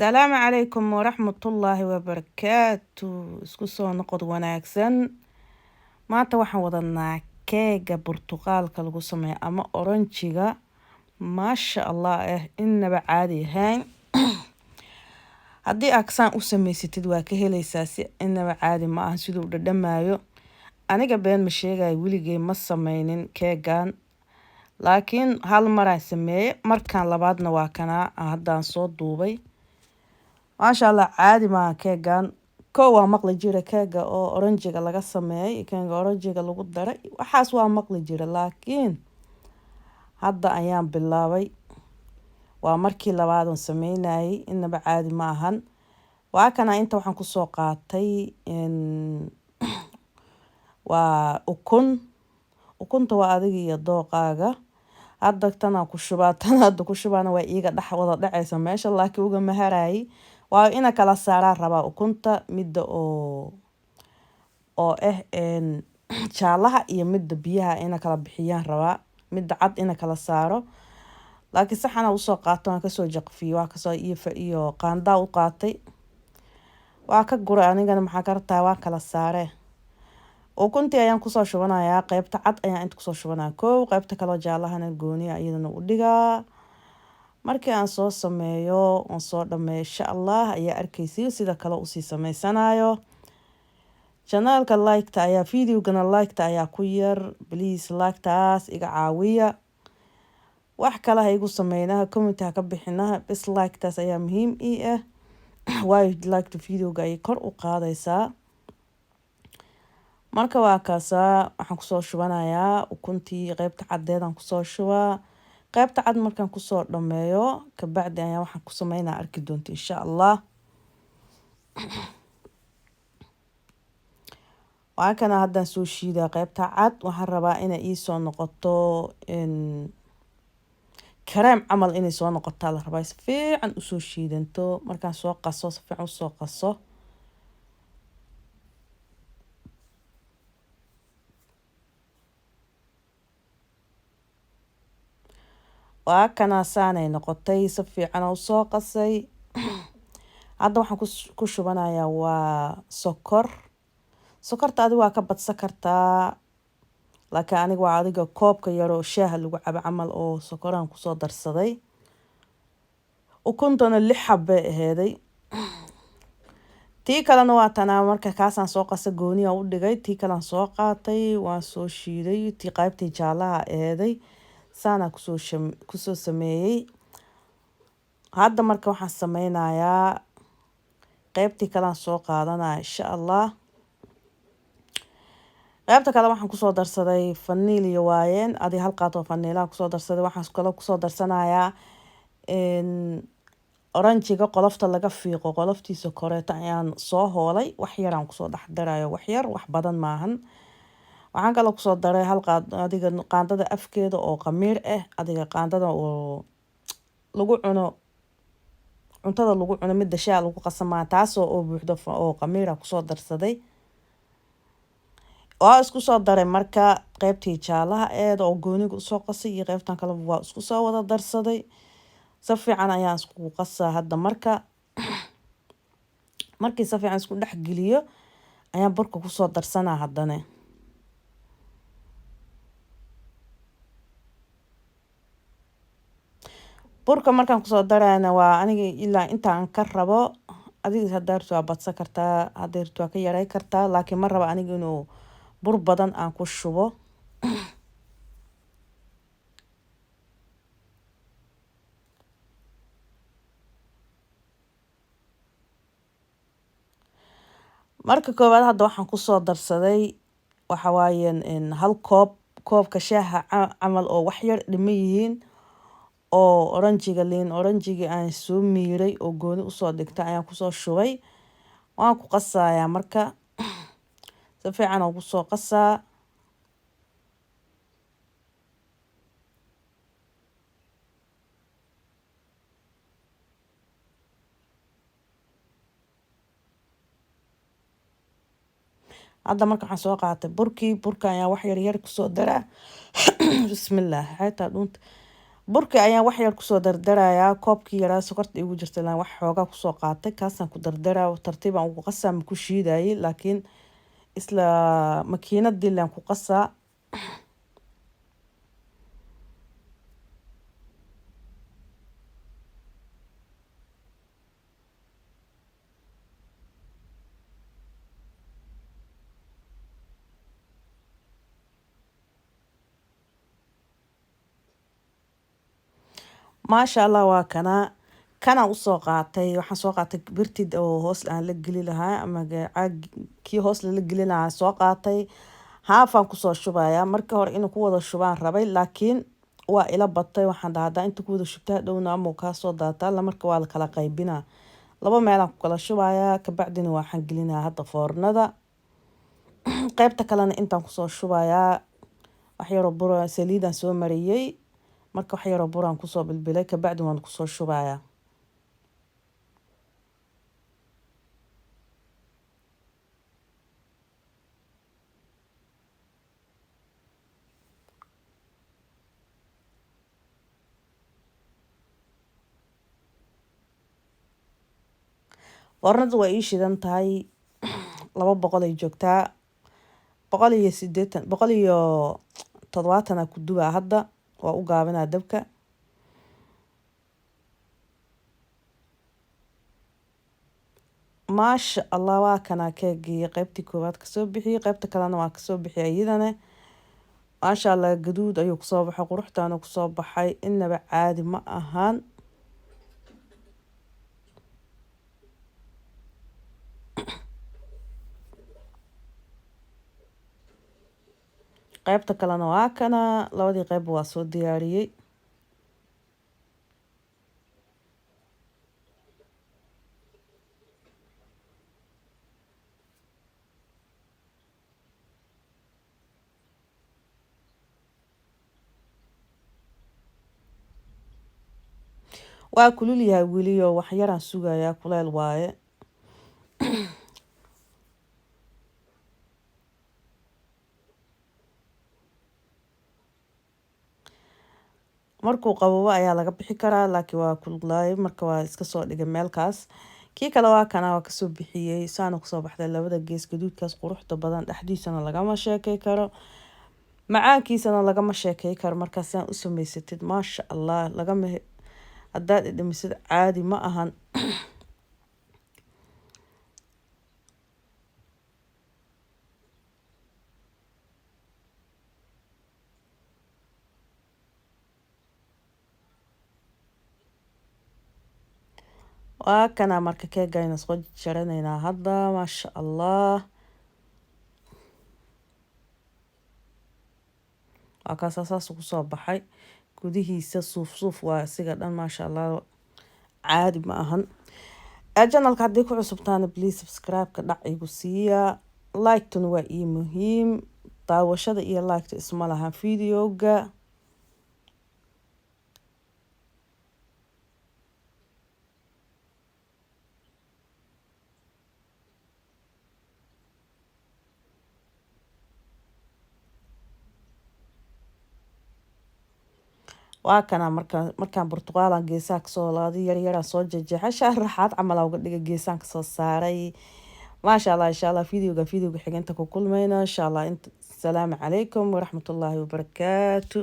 السلام عليكم ورحمة الله وبركاته. isku soo noqod wanaagsan. Maanta waxaan wadanaa keega Burtuqaalka lagu sameeyo ama oranjiga. Maasha Allah inaba caadi ahayn. Haddii aksaan u samaysatid waa ka helaysaa si inaba caadi ma aha siduu dhadhamaayo. Aniga been ma sheegay weligay ma sameynin keegan. Laakiin hal mar aan sameeyay markaan labaadna waa kana haddaan soo duubay. Maasha Allah caadi ma keegan. Koo waa maqli jira keega oo oranjiga laga sameeyay, keega oranjiga lagu daray. Waxaas waa maqli jira laakiin hadda ayaan bilaabay. Waa markii labaad aan sameynayay inaba caadi ma ahan. Waa kana inta waxaan ku soo qaatay waa ukun. Ukunta waa adiga iyo dooqaaga. Hadda tan ku shubaa hadda ku shubaana waa iiga wada dhacaysa meesha laakiin uga maharay. Waa ina kala saaraa rabaa ukunta midda oo jaalaha iyo midda biyaha ina kala bixiyaan rabaa. Midda cad ina kala saaro. Laakiin saxana u soo qaato aan ka soo jaqfiyo waa ka soo iyo qaanda u qaatay. Waa ka guray anigana maxaa ka rabtaa waa kala saare. Ukuntii ayaan ku soo shubanayaa qaybta cad ayaan inta ku soo shubanayaa koow qaybta kale jaalahana gooniya iyadana u dhigaa. Markii aan soo sameeyo aan soo dhameeyo insha Allah ayaa arkaysiin sida kale u sii sameysanayo. Channelka like-ta ayaa video-gana like-ta ayaa ku yar. Please like-taas iga caawiya. Wax kale ha igu sameeyna comment ha ka bixina bes like-taas ayaa muhiim ah. Why like video-ga ay kor u qaadaysaa. Marka waa kaasa waxaan ku soo shubanayaa ukuntii qaybta cadeedaan ku soo shubaa. Qaybta cad markaan ku soo dhameeyo ka bacdi ayaa waxaan ku sameynaa arki doonto insha Allah. Waa kana haddaan soo shiidaa qaybta cad waxaan rabaa inay ii soo noqoto kareem camal inay soo noqoto la rabaa si fiican u soo shiidanto markaan soo qaso si fiican u soo qaso. waa kana saanay noqotay si fiican u soo qasay. Hadda waxaan ku shubanayaa waa sokor. Sokorta adiga waa ka badsan kartaa. Laakiin aniga waa adiga koobka yar oo shaaha lagu cabo camal oo sokoraan ku soo darsaday. Ukuntana 6 xabbe aheeday. Tii kalena waa tanaa marka kaasaan soo qasa gooniya u dhigay. Tii kalena soo qaatay waan soo shiiday. Tii qaybtii jaalaha aheeday. Saana ku soo sameeyay. Hadda marka waxaan sameynayaa qaybtii kale soo qaadanaa insha Allah. Qaybta kale waxaan ku soo darsaday vanilya waayeen. Adi hal qaato vanilya ku soo darsaday waxaan kale ku soo darsanayaa oranjiga qolofta laga fiiqo qoloftiisa koreeta ayaan soo hoolay wax yar aan ku soo dhaxdarayo wax yar wax badan maahan. Waxaan kale ku soo daray hal qaad adiga qaandada afkeeda oo qamiir adiga qaandada oo lagu cuno cuntada lagu cuno mid dashaa lagu qasamaa taas oo buuxdo oo qamiira ku soo darsaday. Waa isku soo daray marka qaybtii jaalaha oo gooniga u soo qasay iyo qaybtan kale waa isku soo wada darsaday. Si fiican ayaan isku qasaa hadda marka markii si fiican isku dhex geliyo ayaan burka ku soo darsanaa haddana. Burka markaan ku soo darayna waa aniga ilaa intaan ka rabo adiga hadartu waa badsan kartaa hadartu waa ka yaray kartaa laakiin ma raba aniga inuu bur badan aan ku shubo. Marka koowaad hadda waxaan ku soo darsaday waxa waayeen hal koobka shaaha camal oo wax yar dhima yihiin oo oranjiga liin oranjiga aan soo miiray oo gooni u soo dhigtay ayaan ku soo shubay. Waan ku qasayaa marka si fiican ugu soo qasaa. Hadda marka waxaan soo qaatay burka ayaa wax yar ku soo daraa. Bismillah hayta dhuunta. burki ayaan wax yar kusoo dardarayaa koobkii yaraa sokorta igu jirta ilaa wax xoogaa kusoo qaatay kaasaan ku dardaraa tartiibaan ugu qasaa ma ku shiidayay laakiin isla makiinadii laan ku qasaa maasha allah waa kana usoo qaatay waxaan soo qaatay birtid oo hoos aan la geli lahaa ama caag kii hoos la geli lahaa soo qaatay haafaan kusoo shubayaa markii hore inuu ku wada shubaan rabay laakiin waa ila batay waxaan dhahaa inta ku wada shubtaa dhowna ama kaa soo daataa la marka waa la kala qaybinaa laba meelaan ku kala shubayaa kabacdina waxaan gelinayaa hadda foornada qaybta kalena intaan kusoo shubayaa wax yaroo bur saliidaan soo mariyay marka wax yaroo buraan kusoo bilbilay kabacdi waan kusoo shubayaa foornadu waa ii shidan tahay 200 ay joogtaa 180 170 ku dubaa hadda waa u gaabinaa dabka maasha allah waa kana keegii qaybtii koowaad kasoo bixiyay qaybta kalena waa kasoo bixiyay iyadana maasha allah gaduud ayuu kusoo baxay quruxdaana kusoo baxay inaba caadi ma ahan qaybta kalena waa kana labadii qayb waa soo diyaariyay waa kulul yahay weliyo wax yaraan sugayaa kuleel waaye markuu qaboobo ayaa laga bixi karaa laakiin waa kululaay marka waa iska soo dhigay meelkaas kii kale waa kana waa kasoo bixiyey saana kusoo baxday labada gees gaduudkaas quruxda badan dhexdiisana lagama sheekay karo macaankiisana lagama sheekay karo markaasaan u samaysatid maasha allah lagama haddaad idhamisid caadi ma ahan waa kana marka keegayna soo jaranaynaa hadda maasha allah waa kaasa saas kusoo baxay gudihiisa suuf waa isiga dhan maasha allah caadi ma ahan channelka haddii ku cusubtaana please subscribe-ka dhac igu siiya like-tuna waa ii muhiim daawashada iyo like-ta isma lahan videoga waa kana markaan burtuqaalan geesaha kasoo laaday yaryaraan soo jejeexay sharaxaad camal uga dhiga geesaan kasoo saaray maasha allah insha allah videoga xigeenta ku kulmayna insha allah salaamu calaykum waraxmatullaahi wabarakaatu